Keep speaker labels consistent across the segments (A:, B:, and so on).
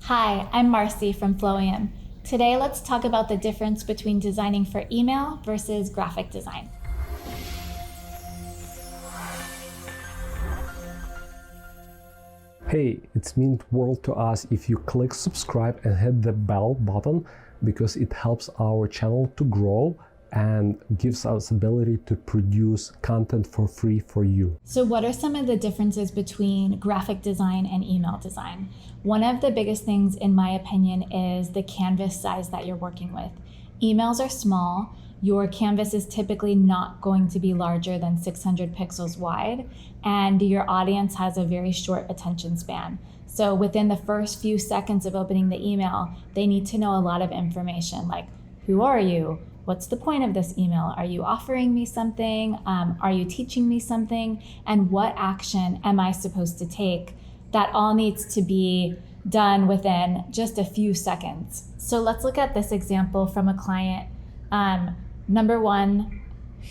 A: Hi, I'm Marcy from Flowium. Today, let's talk about the difference between designing for email versus graphic design.
B: Hey, it means world to us if you click subscribe and hit the bell button because it helps our channel to grow and gives us ability to produce content for free for you.
A: So what are some of the differences between graphic design and email design? One of the biggest things, in my opinion, is the canvas size that you're working with. Emails are small. Your canvas is typically not going to be larger than 600 pixels wide, and your audience has a very short attention span. So within the first few seconds of opening the email, they need to know a lot of information like, who are you? What's the point of this email? Are you offering me something? Are you teaching me something? And what action am I supposed to take? That all needs to be done within just a few seconds. So let's look at this example from a client. Number one,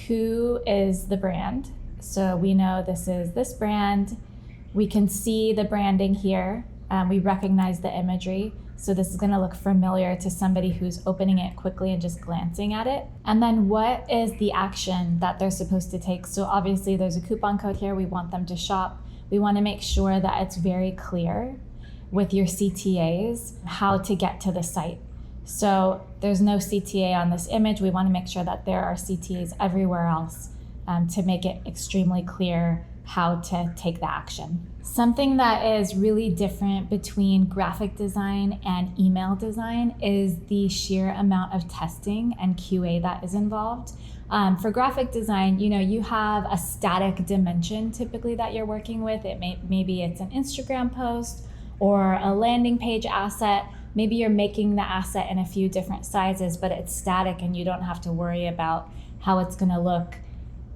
A: who is the brand? So we know this is this brand. We can see the branding here. We recognize the imagery. So this is going to look familiar to somebody who's opening it quickly and just glancing at it. And then what is the action that they're supposed to take? So obviously there's a coupon code here. We want them to shop. We want to make sure that it's very clear with your CTAs how to get to the site. So there's no CTA on this image. We want to make sure that there are CTAs everywhere else to make it extremely clear how to take the action. Something that is really different between graphic design and email design is the sheer amount of testing and QA that is involved. For graphic design, you have a static dimension typically that you're working with. Maybe it's an Instagram post or a landing page asset. Maybe you're making the asset in a few different sizes, but it's static and you don't have to worry about how it's going to look.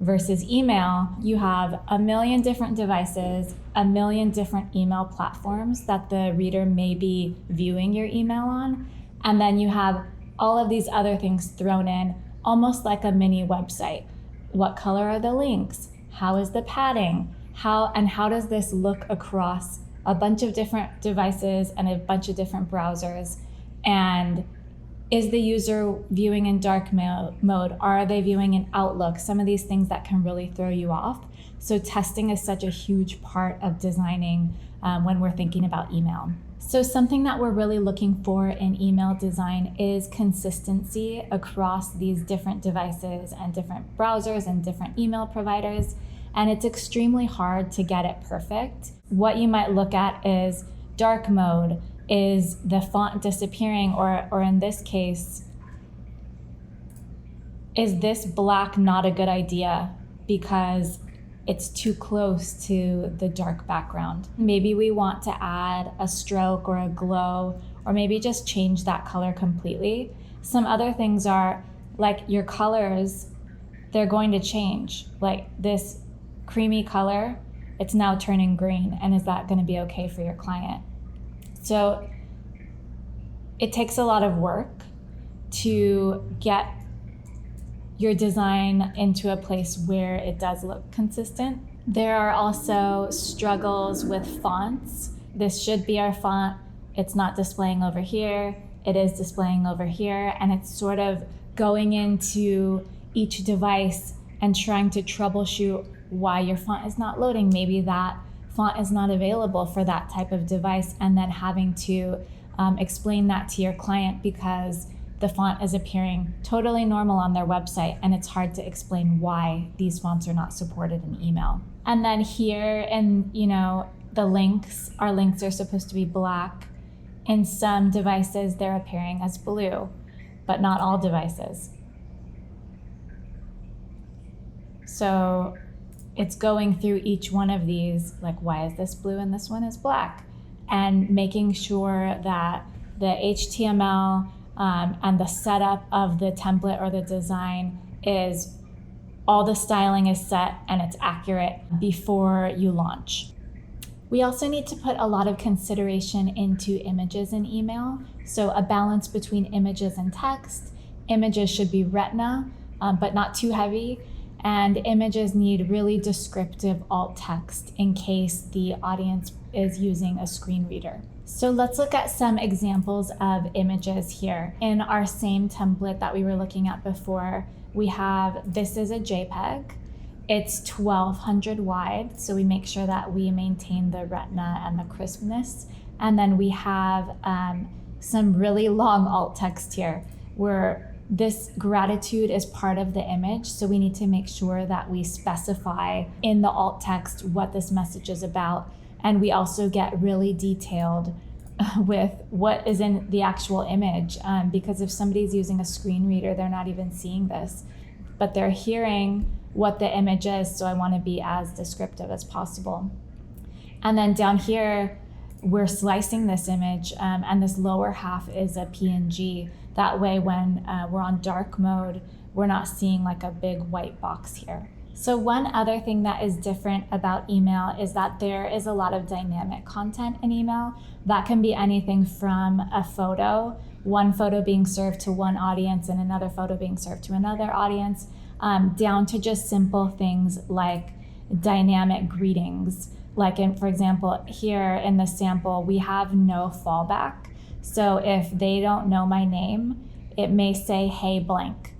A: Versus email, you have a million different devices, a million different email platforms that the reader may be viewing your email on. And then you have all of these other things thrown in, almost like a mini website. What color are the links? How is the padding? How does this look across a bunch of different devices and a bunch of different browsers? And is the user viewing in dark mode? Are they viewing in Outlook? Some of these things that can really throw you off. So testing is such a huge part of designing when we're thinking about email. So something that we're really looking for in email design is consistency across these different devices and different browsers and different email providers. And it's extremely hard to get it perfect. What you might look at is dark mode. Is the font disappearing, or in this case, is this black not a good idea because it's too close to the dark background? Maybe we want to add a stroke or a glow, or maybe just change that color completely. Some other things are like your colors, they're going to change. Like this creamy color, it's now turning green, and is that going to be okay for your client? So it takes a lot of work to get your design into a place where it does look consistent. There are also struggles with fonts. This should be our font. It's not displaying over here. It is displaying over here. And it's sort of going into each device and trying to troubleshoot why your font is not loading. Maybe that font is not available for that type of device, and then having to explain that to your client because the font is appearing totally normal on their website, and it's hard to explain why these fonts are not supported in email. And then here, and the links, our links are supposed to be black. In some devices, they're appearing as blue, but not all devices. So it's going through each one of these, like, why is this blue and this one is black? And making sure that the HTML and the setup of the template or the design is all the styling is set and it's accurate before you launch. We also need to put a lot of consideration into images in email. So a balance between images and text. Images should be retina, but not too heavy. And images need really descriptive alt text in case the audience is using a screen reader. So let's look at some examples of images here. In our same template that we were looking at before, we have, this is a JPEG. It's 1200 wide, so we make sure that we maintain the retina and the crispness. And then we have some really long alt text here, where this gratitude is part of the image, so we need to make sure that we specify in the alt text what this message is about. And we also get really detailed with what is in the actual image, because if somebody's using a screen reader, they're not even seeing this, but they're hearing what the image is, so I want to be as descriptive as possible. And then down here, we're slicing this image, and this lower half is a PNG. That way, when we're on dark mode, we're not seeing like a big white box here. So one other thing that is different about email is that there is a lot of dynamic content in email. That can be anything from a photo, one photo being served to one audience and another photo being served to another audience, down to just simple things like dynamic greetings. Like for example, here in the sample, we have no fallback. So if they don't know my name, it may say, hey blank.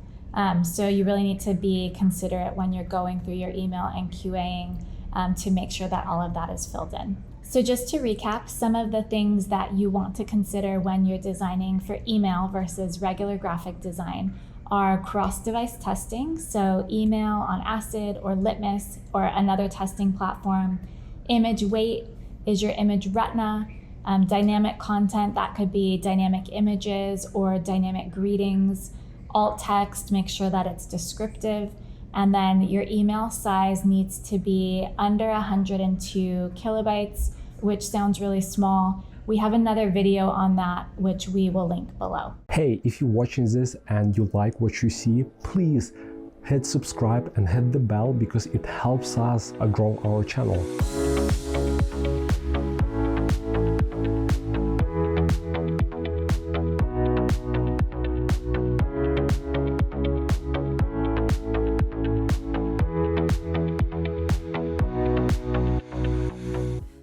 A: So you really need to be considerate when you're going through your email and QAing to make sure that all of that is filled in. So just to recap, some of the things that you want to consider when you're designing for email versus regular graphic design are cross-device testing, so email on Acid or Litmus or another testing platform. Image weight, is your image retina? Dynamic content, that could be dynamic images or dynamic greetings. Alt text, make sure that it's descriptive. And then your email size needs to be under 102 kilobytes, which sounds really small. We have another video on that, which we will link below.
B: Hey, if you're watching this and you like what you see, please hit subscribe and hit the bell because it helps us grow our channel.